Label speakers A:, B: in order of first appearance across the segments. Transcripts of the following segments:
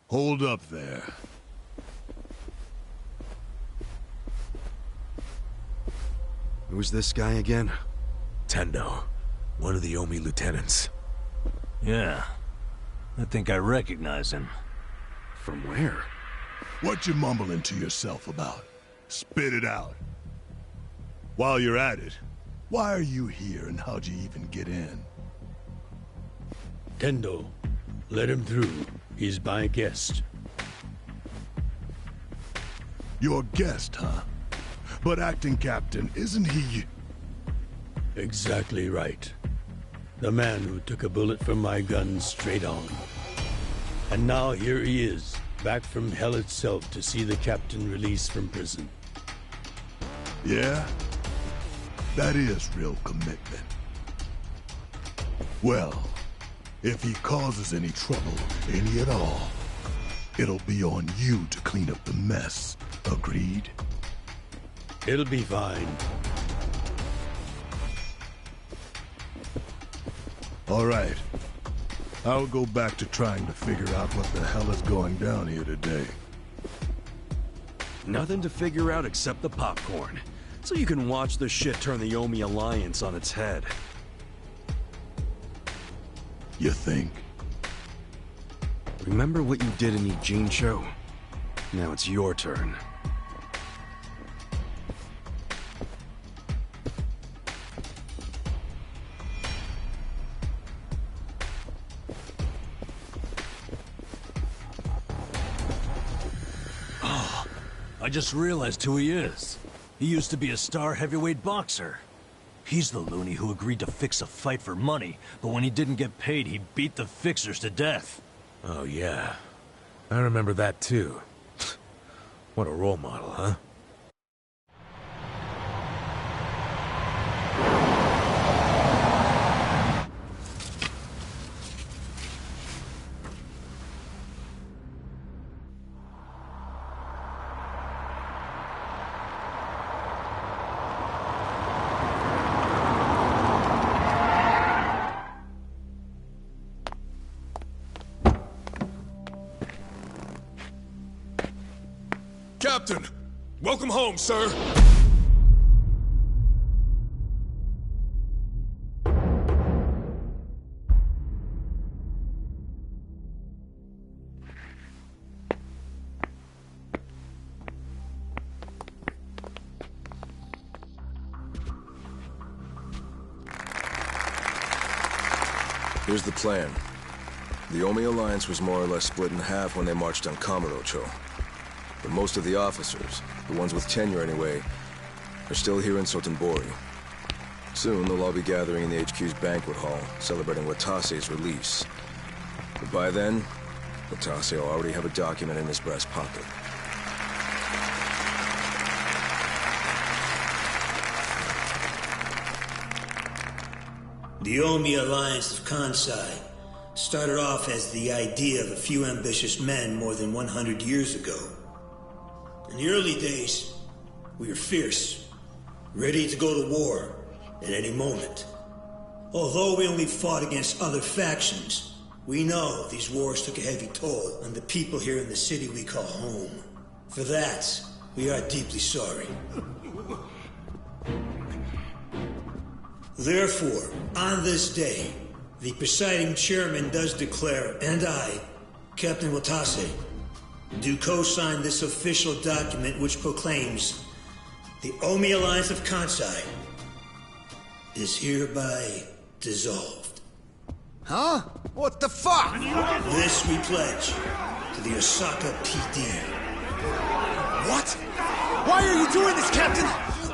A: Hold up there.
B: Who's this guy again?
C: Tendo, one of the Omi lieutenants.
D: Yeah. I think I recognize him.
B: From where?
A: What you mumbling to yourself about? Spit it out. While you're at it, why are you here and how'd you even get in?
E: Tendo, let him through. He's my guest.
A: Your guest, huh? But acting captain, isn't he...
E: Exactly right. The man who took a bullet from my gun straight on. And now here he is, back from hell itself to see the captain released from prison.
A: Yeah? That is real commitment. Well, if he causes any trouble, any at all, it'll be on you to clean up the mess. Agreed?
E: It'll be fine.
A: All right. I'll go back to trying to figure out what the hell is going down here today.
B: Nothing to figure out except the popcorn. So you can watch the shit turn the Omi Alliance on its head.
A: You think?
B: Remember what you did in Ijincho? Now it's your turn.
D: I just realized who he is. He used to be a star heavyweight boxer. He's the loony who agreed to fix a fight for money, but when he didn't get paid, he beat the fixers to death.
C: Oh, yeah. I remember that, too. What a role model, huh?
F: Captain! Welcome home, sir!
G: Here's the plan. The Omi Alliance was more or less split in half when they marched on Kamurocho. But most of the officers, the ones with tenure anyway, are still here in Sotenbori. Soon they'll all be gathering in the HQ's banquet hall, celebrating Watase's release. But by then, Watase will already have a document in his breast pocket.
H: The Omi Alliance of Kansai started off as the idea of a few ambitious men more than 100 years ago. In the early days, we were fierce, ready to go to war at any moment. Although we only fought against other factions, we know these wars took a heavy toll on the people here in the city we call home. For that, we are deeply sorry. Therefore, on this day, the presiding chairman does declare, and I, Captain Watase, do co-sign this official document which proclaims the Omi Alliance of Kansai is hereby dissolved.
I: Huh? What the fuck?
H: This we pledge to the Osaka PD.
I: What? Why are you doing this, Captain?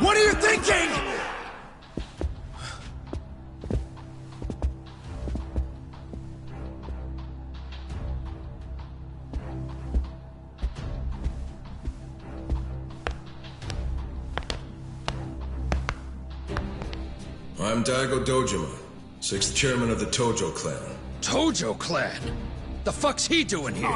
I: What are you thinking?
G: I'm Daigo Dojima, 6th chairman of the Tojo clan.
I: Tojo clan? The fuck's he doing here?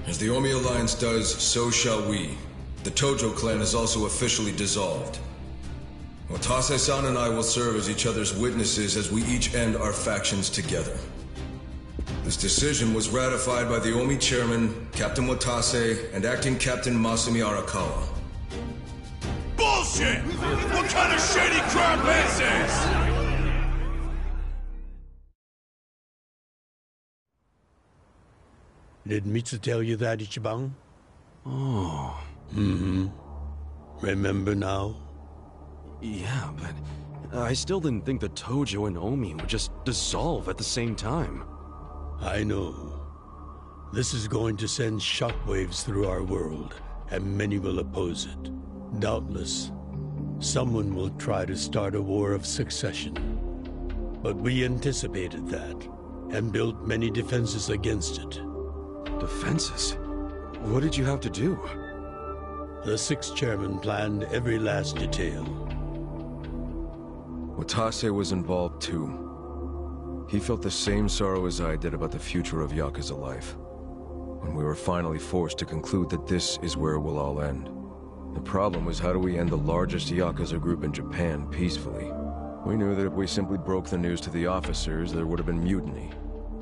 G: As the Omi Alliance does, so shall we. The Tojo clan is also officially dissolved. Watase-san and I will serve as each other's witnesses as we each end our factions together. This decision was ratified by the Omi chairman, Captain Watase, and acting Captain Masumi Arakawa.
F: Bullshit! What kind of shady crap is this?
E: Did Mitsu tell you that, Ichiban?
B: Oh.
E: Mm-hmm. Remember now?
B: Yeah, but I still didn't think the Tojo and Omi would just dissolve at the same time.
E: I know. This is going to send shockwaves through our world, and many will oppose it. Doubtless, someone will try to start a war of succession. But we anticipated that, and built many defenses against it.
B: Defenses? What did you have to do?
E: The sixth chairman planned every last detail.
G: Watase was involved too. He felt the same sorrow as I did about the future of Yakuza life. When we were finally forced to conclude that this is where it will all end. The problem was, how do we end the largest Yakuza group in Japan peacefully? We knew that if we simply broke the news to the officers, there would have been mutiny.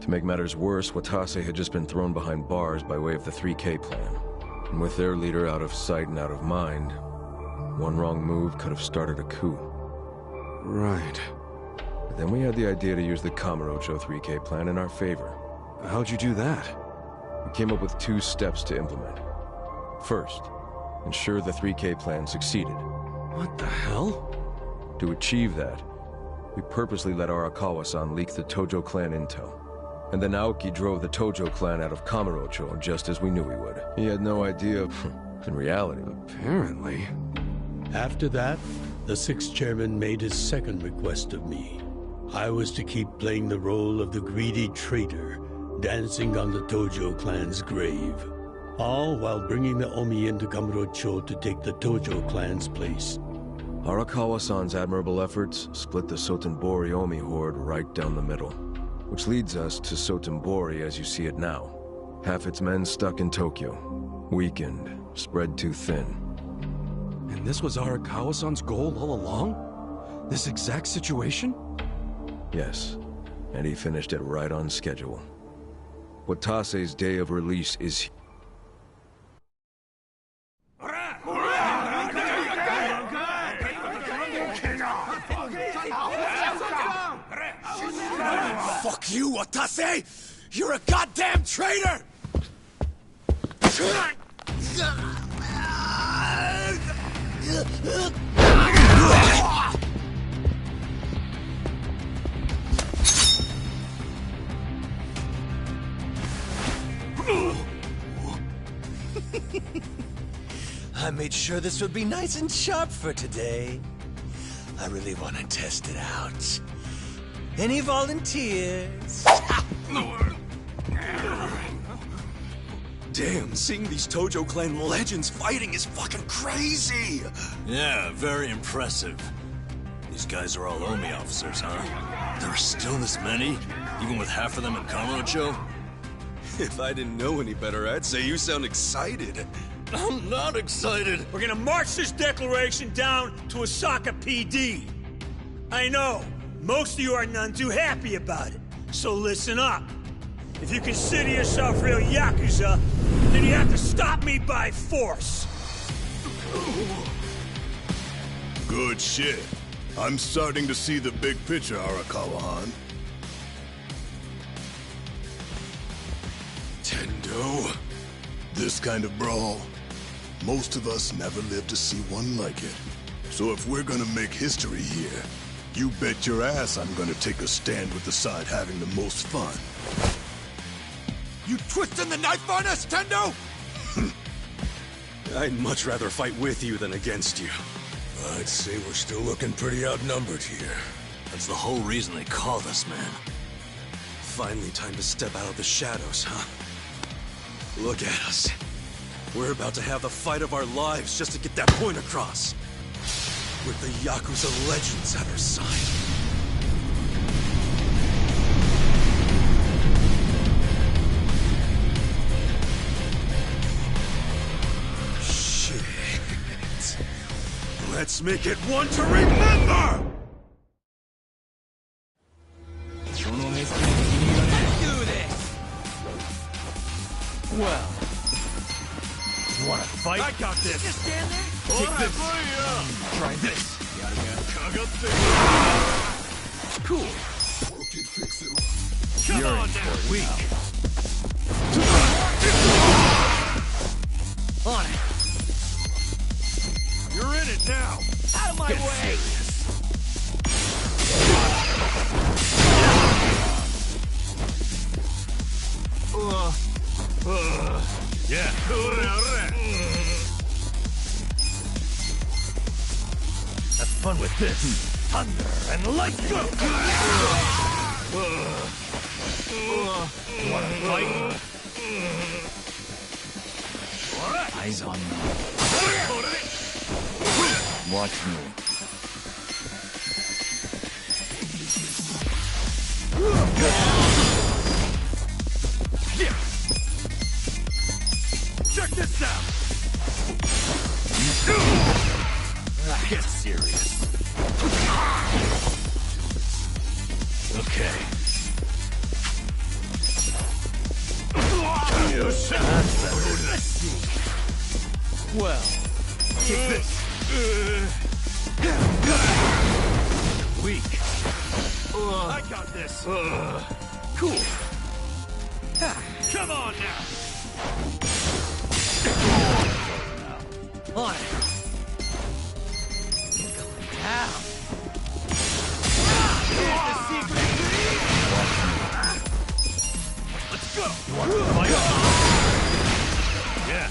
G: To make matters worse, Watase had just been thrown behind bars by way of the 3K plan. And with their leader out of sight and out of mind, one wrong move could have started a coup.
B: Right.
G: But then we had the idea to use the Kamurocho 3K plan in our favor.
B: How'd you do that?
G: We came up with 2 steps to implement. First, ensure the 3K plan succeeded.
B: What the hell?
G: To achieve that, we purposely let Arakawa-san leak the Tojo clan intel. And then Aoki drove the Tojo clan out of Kamurocho just as we knew he would. He had no idea, in reality.
B: Apparently.
E: After that, the sixth chairman made his second request of me. I was to keep playing the role of the greedy traitor, dancing on the Tojo clan's grave. All while bringing the Omi into Kamurocho to take the Tojo clan's place.
G: Arakawa-san's admirable efforts split the Sotenbori Omi horde right down the middle. Which leads us to Sotenbori as you see it now. Half its men stuck in Tokyo. Weakened, spread too thin.
B: And this was Arakawa-san's goal all along? This exact situation?
G: Yes, and he finished it right on schedule. Watase's day of release is...
I: Fuck you, Watase! You're a goddamn traitor! I made sure this would be nice and sharp for today. I really want to test it out. Any volunteers?
B: Damn, seeing these Tojo clan legends fighting is fucking crazy!
D: Yeah, very impressive. These guys are all Omi officers, huh? There are still this many? Even with half of them in Kamurocho?
B: If I didn't know any better, I'd say you sound excited.
D: I'm not excited!
J: We're gonna march this declaration down to Osaka PD. I know, most of you are none too happy about it, so listen up. If you consider yourself real Yakuza, then you have to stop me by force.
A: Good shit. I'm starting to see the big picture, Arakawa-han.
B: Tendo.
A: This kind of brawl, most of us never lived to see one like it. So if we're gonna make history here, you bet your ass I'm gonna take a stand with the side having the most fun.
I: You twisting the knife on us, Tendo?
B: I'd much rather fight with you than against you.
F: I'd say we're still looking pretty outnumbered here.
D: That's the whole reason they called us, man.
B: Finally time to step out of the shadows, huh? Look at us. We're about to have the fight of our lives just to get that point across. With the Yakuza legends at our side. Let's Let's make it one to remember!
I: Do this! Well...
D: You wanna fight?
B: I got this!
I: Just stand there?
D: Take this!
I: Try this.
D: Cool.
B: Come
D: You're
B: on
D: in
B: now!
D: for weak.
I: On it.
B: You're in it now!
I: Out of my
D: Get
I: way!
B: Yeah.
D: Have fun with this. Thunder and lightning. You wanna fight?
I: Eyes on me. Watch me.
B: Check this out!
D: Get serious. Okay. That's better.
I: Let's see. Well,
D: Take this. Weak.
B: I got this!
D: Cool.
B: Come on now!
I: on it. You're going down. Here's the secret.
B: Let's go!
D: You wanna fight?
B: Yeah.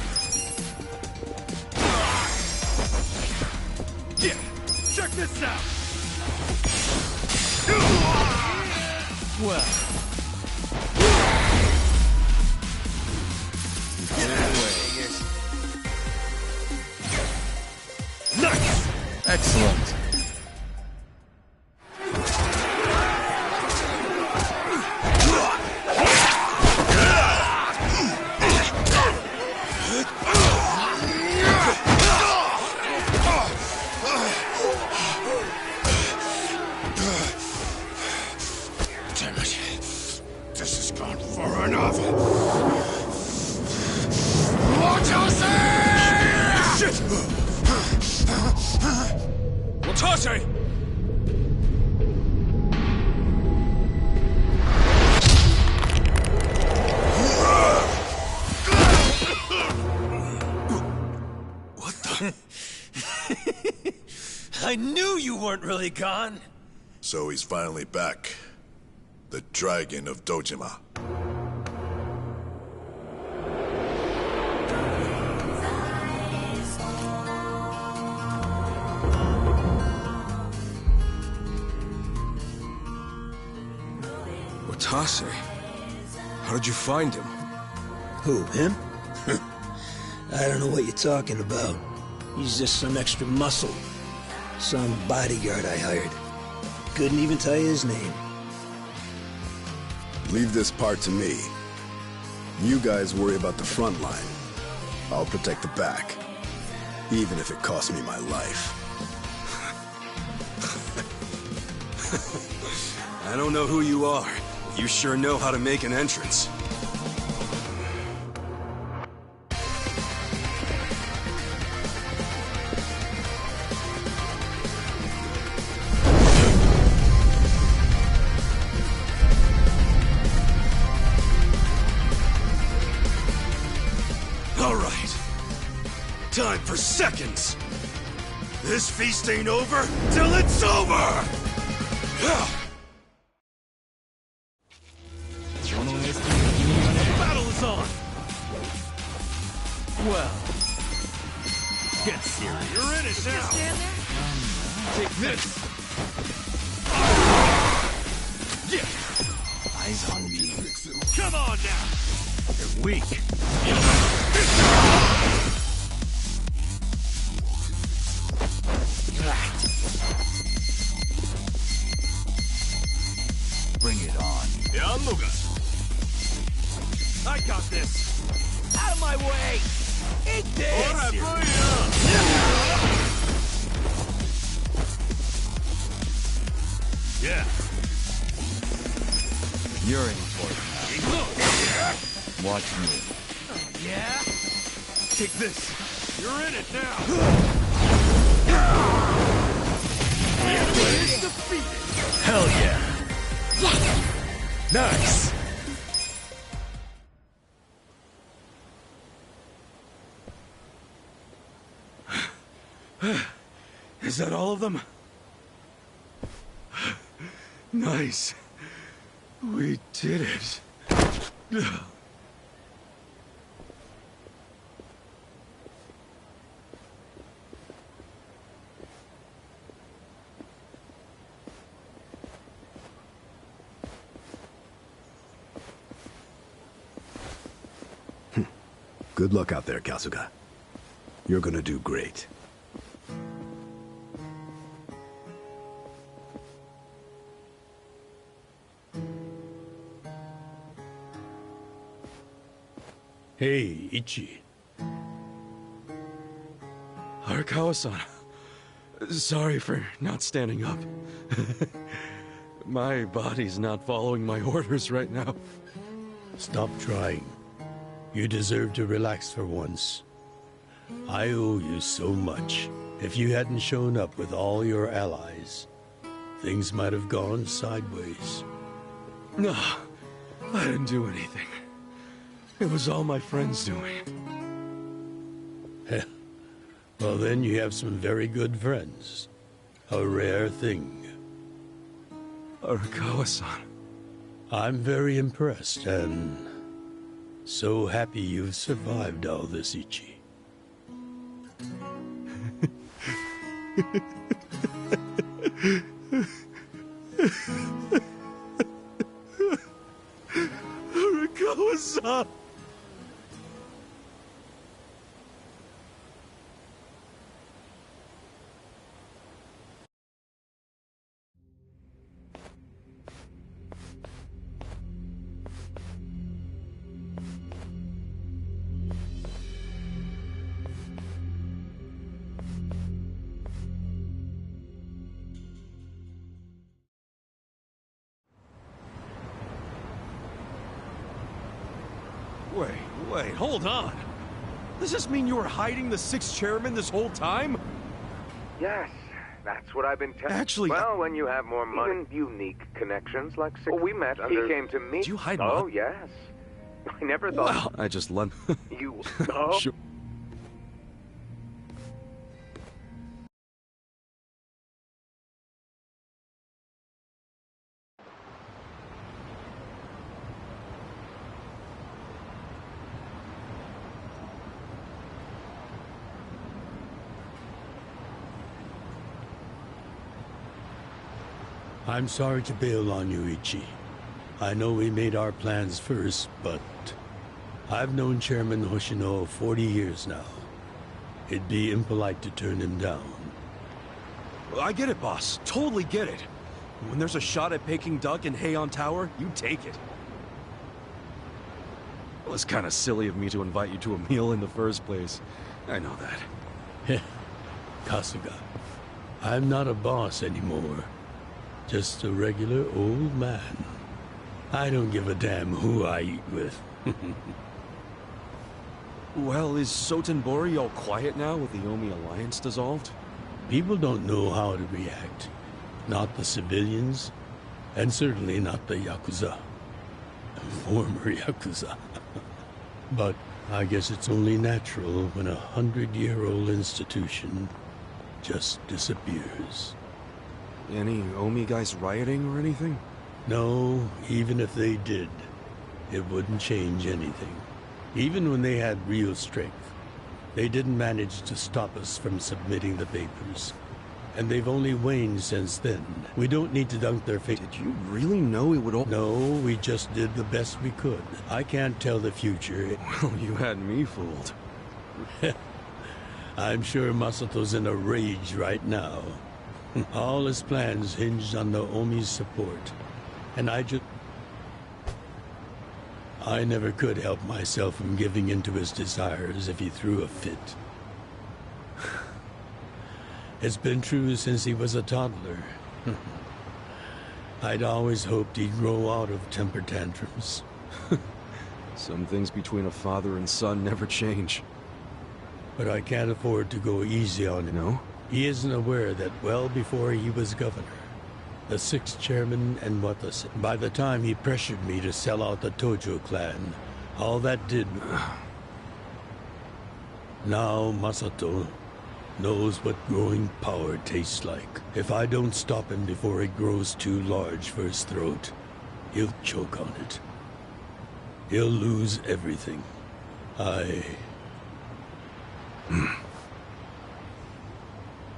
B: Yeah. Check this out!
I: Well.
B: Nice!
I: Excellent.
A: Damn it. This has gone far enough.
B: Shit! Watase! What the?
I: I knew you weren't really gone.
A: So he's finally back. The Dragon of Dojima.
G: Watase? How did you find him?
H: Who, him? I don't know what you're talking about. He's just some extra muscle. Some bodyguard I hired. Couldn't even tell you his name.
K: Leave this part to me. You guys worry about the front line. I'll protect the back. Even if it costs me my life.
B: I don't know who you are. You sure know how to make an entrance. All right. Time for seconds. This feast ain't over till it's over!
D: The battle is on.
I: Well.
D: Get serious.
B: You're in it now!
D: Take this.
I: Eyes on me.
B: Come on now!
D: You're weak.
I: Bring it on.
B: I got this!
I: Out of my way! Eat this!
D: Yeah.
L: You're in for it. Watch me.
D: Yeah? Take this. You're in it now. Hell yeah.
C: Nice!
B: Is that all of them? Nice. We did it.
K: Good luck out there, Kasuga. You're gonna do great.
E: Hey, Ichi.
B: Arakawa-san. Sorry for not standing up. My body's not following my orders right now.
E: Stop trying. You deserve to relax for once. I owe you so much. If you hadn't shown up with all your allies, things might have gone sideways.
B: No, I didn't do anything. It was all my friends doing.
E: Well, then you have some very good friends. A rare thing.
B: Arakawa-san.
E: I'm very impressed and so happy you've survived all this, Ichi.
B: Arakawa-san! Wait, hold on. Does this mean you were hiding the sixth chairman this whole time?
M: Yes, that's what I've been telling.
B: Actually,
M: well, when you have more money, even unique connections like six. We met under. He came to me.
B: Did you hide?
M: Oh yes. I never thought.
B: Well, I just lent.
M: You. Oh.
B: Sure.
E: I'm sorry to bail on you, Ichi. I know we made our plans first, but I've known Chairman Hoshino 40 years now. It'd be impolite to turn him down.
B: I get it, boss. Totally get it. When there's a shot at Peking Duck in Heian Tower, you take it. It was kind of silly of me to invite you to a meal in the first place. I know that.
E: Kasuga, I'm not a boss anymore. Just a regular old man. I don't give a damn who I eat with.
B: Well, is Sotenbori all quiet now with the Omi Alliance dissolved?
E: People don't know how to react. Not the civilians, and certainly not the Yakuza. Former Yakuza. But I guess it's only natural when a 100-year-old institution just disappears.
B: Any Omi guys rioting or anything?
E: No, even if they did, it wouldn't change anything. Even when they had real strength, they didn't manage to stop us from submitting the papers. And they've only waned since then. We don't need to dunk their face.
B: Did you really know it would all—
E: No, we just did the best we could. I can't tell the future.
B: Well, you had me fooled.
E: I'm sure Masato's in a rage right now. All his plans hinged on the Omi's support. And I never could help myself from giving in to his desires if he threw a fit. It's been true since he was a toddler. I'd always hoped he'd grow out of temper tantrums.
B: Some things between a father and son never change.
E: But I can't afford to go easy on him.
B: No?
E: He isn't aware that well before he was governor, the 6th chairman and Watasin, by the time he pressured me to sell out the Tojo clan, all that did... Now Masato knows what growing power tastes like. If I don't stop him before it grows too large for his throat, he'll choke on it. He'll lose everything.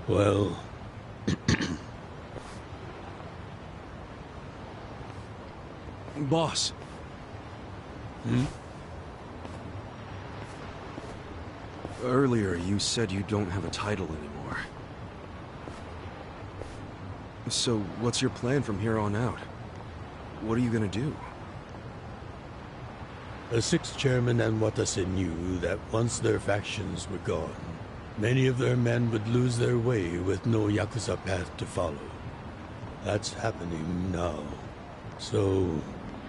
E: Well...
B: Boss. Earlier, you said you don't have a title anymore. So, what's your plan from here on out? What are you gonna do?
E: The 6th chairman and Watasin knew that once their factions were gone, many of their men would lose their way with no Yakuza path to follow. That's happening now. So,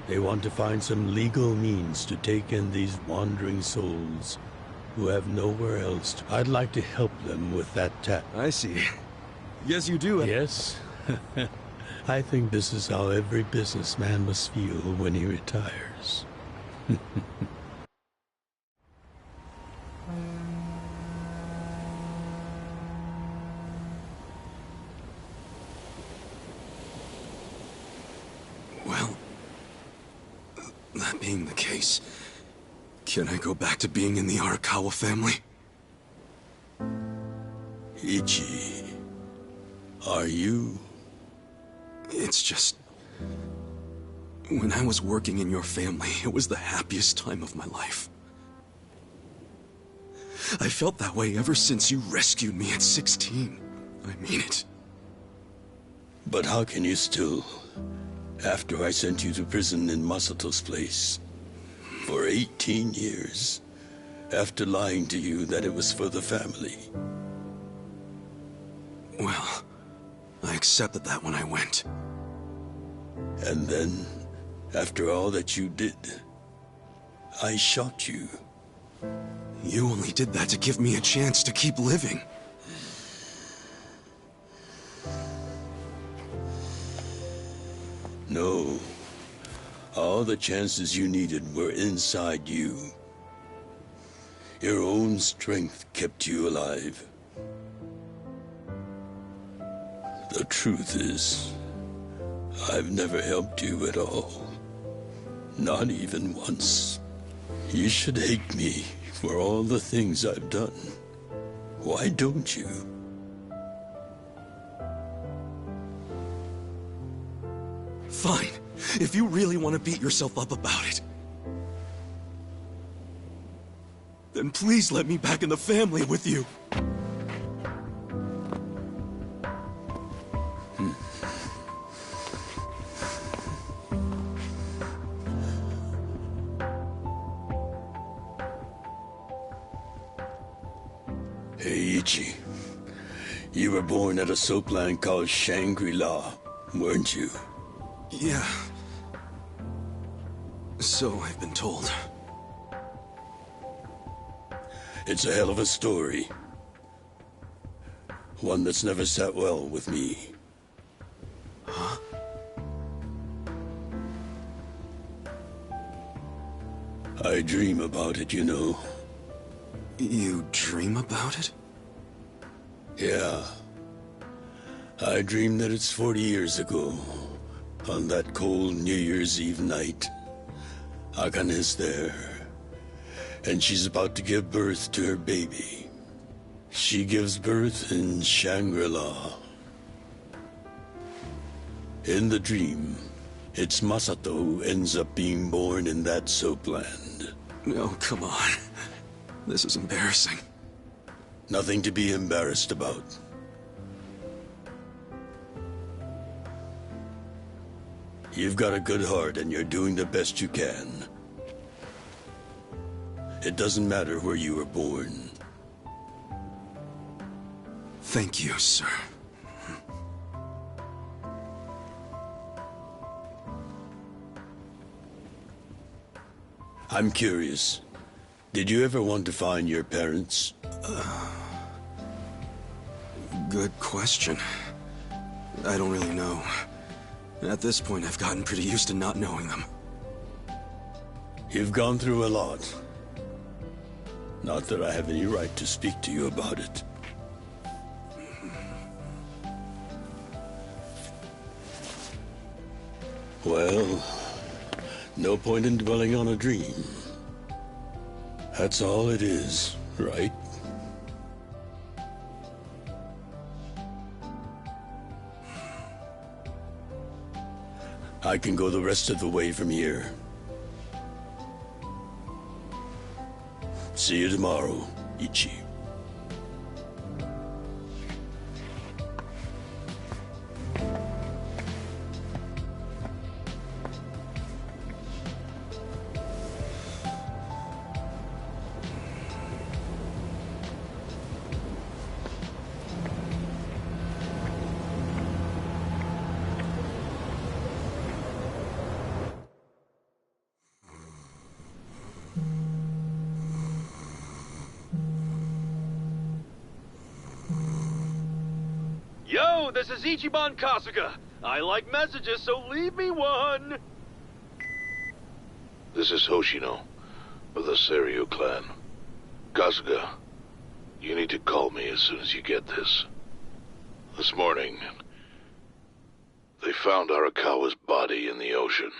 E: they want to find some legal means to take in these wandering souls who have nowhere else to... I'd like to help them with that task.
B: I see. Yes, you do.
E: Yes. I think this is how every businessman must feel when he retires.
B: Well, that being the case, can I go back to being in the Arakawa family?
E: Ichi, are you?
B: It's just... when I was working in your family, it was the happiest time of my life. I felt that way ever since you rescued me at 16. I mean it.
E: But how can you still, after I sent you to prison in Masato's place, for 18 years, after lying to you that it was for the family?
B: Well, I accepted that when I went.
E: And then, after all that you did, I shot you.
B: You only did that to give me a chance to keep living.
E: No. All the chances you needed were inside you. Your own strength kept you alive. The truth is, I've never helped you at all. Not even once. You should hate me for all the things I've done. Why don't you?
B: Fine. If you really want to beat yourself up about it, then please let me back in the family with you.
E: Hey, Ichi. You were born at a soapland called Shangri-La, weren't you?
B: Yeah. So I've been told.
E: It's a hell of a story. One that's never sat well with me.
B: Huh?
E: I dream about it, you know.
B: You dream about it?
E: Yeah. I dream that it's 40 years ago, on that cold New Year's Eve night. Akane's there, and she's about to give birth to her baby. She gives birth in Shangri-La. In the dream, it's Masato who ends up being born in that soapland.
B: Oh, come on. This is embarrassing.
E: Nothing to be embarrassed about. You've got a good heart and you're doing the best you can. It doesn't matter where you were born.
B: Thank you, sir.
E: I'm curious. Did you ever want to find your parents?
B: Good question. I don't really know. At this point, I've gotten pretty used to not knowing them.
E: You've gone through a lot. Not that I have any right to speak to you about it. Well, no point in dwelling on a dream. That's all it is, right? I can go the rest of the way from here. See you tomorrow, Ichi.
N: Yo, this is Ichiban Kasuga. I like messages, so leave me one.
O: This is Hoshino, of the Seiryu clan. Kasuga, you need to call me as soon as you get this. This morning, they found Arakawa's body in the ocean.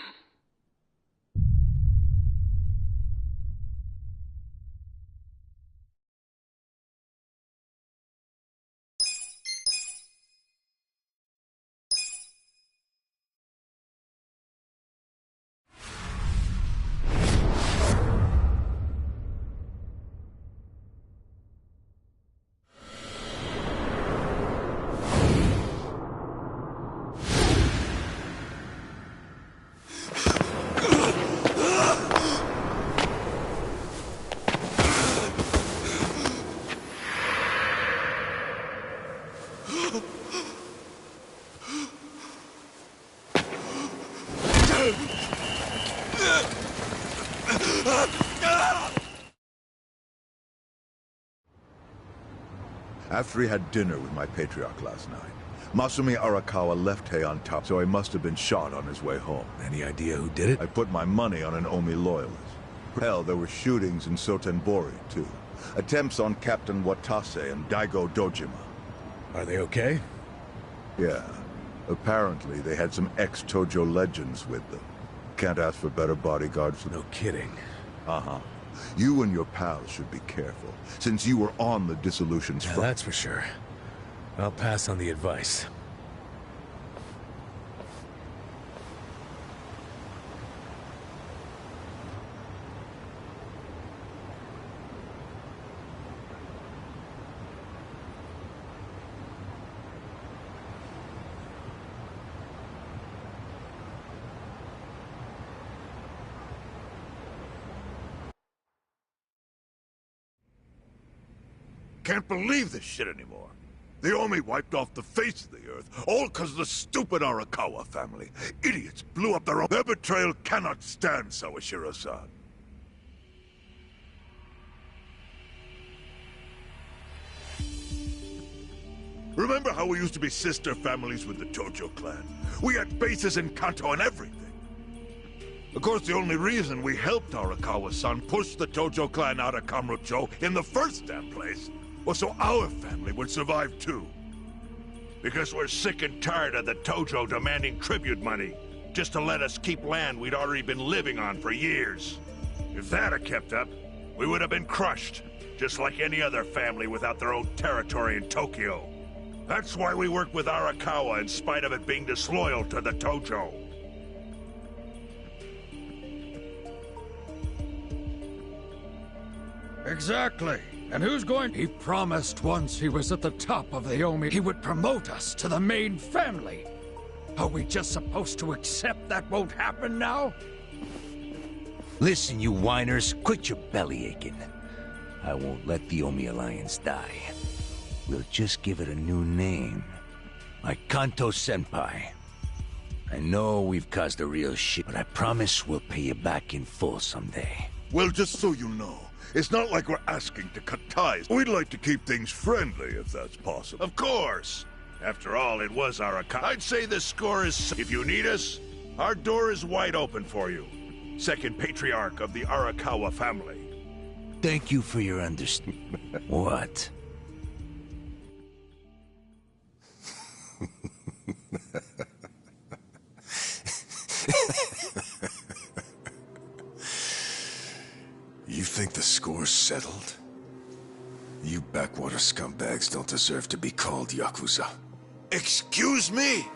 P: After he had dinner with my patriarch last night, Masumi Arakawa left Heian Town, so he must have been shot on his way home.
C: Any idea who did it?
P: I put my money on an Omi loyalist. Hell, there were shootings in Sotenbori, too. Attempts on Captain Watase and Daigo Dojima.
C: Are they okay?
P: Yeah. Apparently, they had some ex-Tojo legends with them. Can't ask for better bodyguards.
C: No kidding.
P: Uh-huh. You and your pals should be careful, since you were on the dissolution's front.
C: That's for sure. I'll pass on the advice.
A: Can't believe this shit anymore. The Omi wiped off the face of the earth, all because of the stupid Arakawa family. Idiots blew up their own... Their betrayal cannot stand, Sawashiro-san. Remember how we used to be sister families with the Tojo clan? We had bases in Kanto and everything. Of course, the only reason we helped Arakawa-san push the Tojo clan out of Kamurocho in the first damn place was so our family would survive too. Because we're sick and tired of the Tojo demanding tribute money, just to let us keep land we'd already been living on for years. If that had kept up, we would have been crushed, just like any other family without their own territory in Tokyo. That's why we worked with Arakawa in spite of it being disloyal to the Tojo.
L: Exactly. And who's going... He promised once he was at the top of the Omi, he would promote us to the main family. Are we just supposed to accept that won't happen now?
I: Listen, you whiners, quit your belly aching. I won't let the Omi Alliance die. We'll just give it a new name. Like Kanto Senpai. I know we've caused a real shit, but I promise we'll pay you back in full someday.
P: Well, just so you know, it's not like we're asking to cut ties. We'd like to keep things friendly, if that's possible.
O: Of course. After all, it was Arakawa. I'd say the score is... If you need us, our door is wide open for you. Second patriarch of the Arakawa family.
I: Thank you for your understanding. What?
A: You think the score's settled? You backwater scumbags don't deserve to be called Yakuza.
O: Excuse me?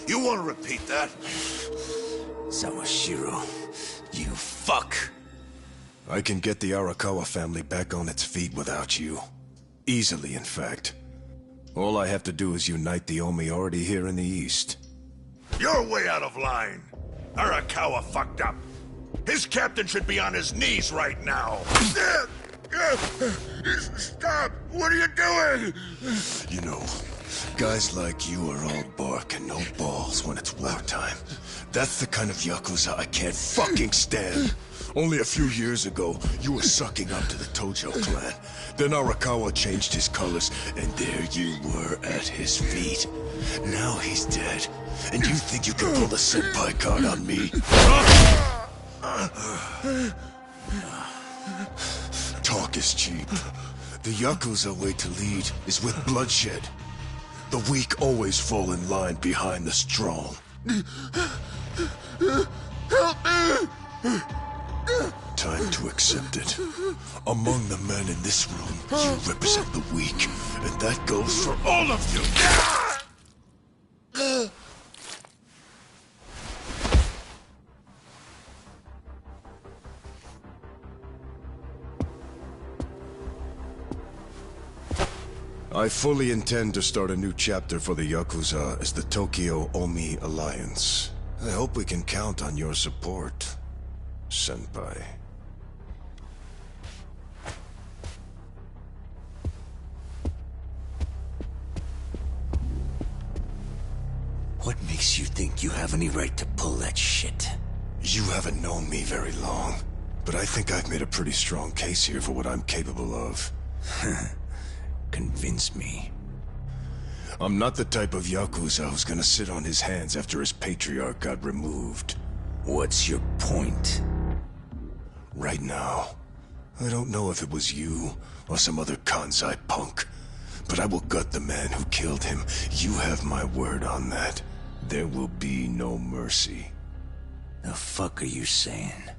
O: You want to repeat that?
I: Sawashiro, you fuck!
A: I can get the Arakawa family back on its feet without you. Easily, in fact. All I have to do is unite the Omi already here in the East.
O: You're way out of line. Arakawa fucked up. His captain should be on his knees right now. Stop! What are you doing?
A: You know, guys like you are all bark and no balls when it's wartime. That's the kind of Yakuza I can't fucking stand. Only a few years ago, you were sucking up to the Tojo clan. Then Arakawa changed his colors, and there you were at his feet. Now he's dead, and you think you can pull the senpai card on me? Talk is cheap. The Yakuza way to lead is with bloodshed. The weak always fall in line behind the strong.
O: Help me!
A: Time to accept it. Among the men in this room, you represent the weak, and that goes for all of you! I fully intend to start a new chapter for the Yakuza as the Tokyo Omi Alliance. I hope we can count on your support, Senpai.
I: What makes you think you have any right to pull that shit?
A: You haven't known me very long, but I think I've made a pretty strong case here for what I'm capable of.
I: Convince me.
A: I'm not the type of Yakuza who's gonna sit on his hands after his patriarch got removed.
I: What's your point?
A: Right now, I don't know if it was you or some other Kansai punk, but I will gut the man who killed him. You have my word on that. There will be no mercy.
I: The fuck are you saying?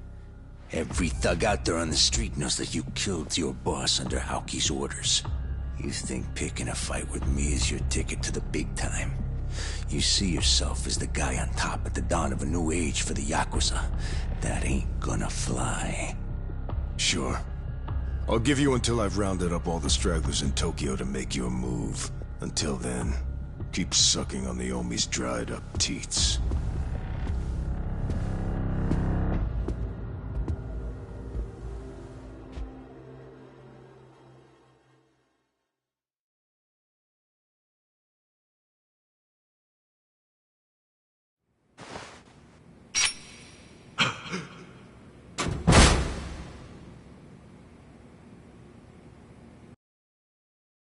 I: Every thug out there on the street knows that you killed your boss under Haoki's orders. You think picking a fight with me is your ticket to the big time? You see yourself as the guy on top at the dawn of a new age for the Yakuza. That ain't gonna fly.
A: Sure. I'll give you until I've rounded up all the stragglers in Tokyo to make your move. Until then, keep sucking on the Omi's dried up teats.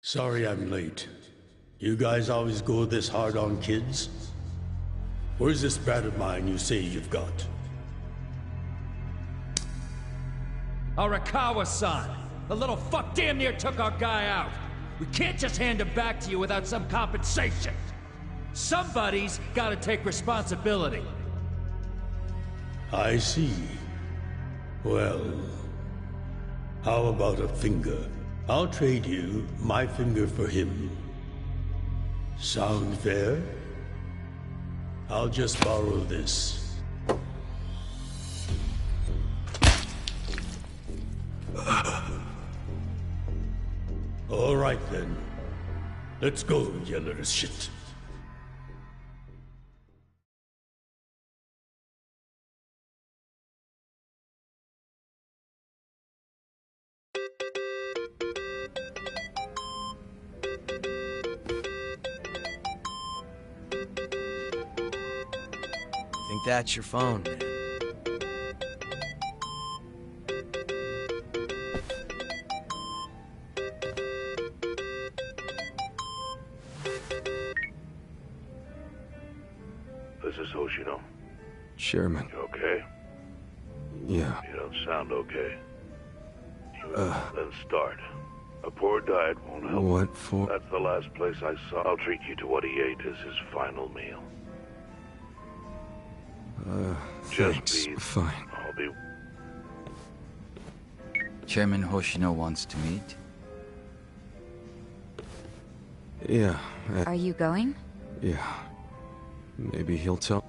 E: Sorry I'm late. You guys always go this hard on kids? Where's this brat of mine you say you've got?
L: Arakawa-san! The little fuck damn near took our guy out! We can't just hand him back to you without some compensation! Somebody's gotta take responsibility!
E: I see. Well, how about a finger? I'll trade you my finger for him. Sound fair? I'll just borrow this. All right then. Let's go, you little shit.
Q: Think that's your phone, man.
B: Chairman.
O: You okay?
B: Yeah.
O: You don't sound okay. Then start. A poor diet won't help.
B: What for?
O: That's the last place I saw. I'll treat you to what he ate as his final meal.
B: Thanks. Fine.
O: I'll be...
Q: Chairman Hoshino wants to meet.
B: Yeah.
R: Are you going?
B: Yeah. Maybe he'll tell...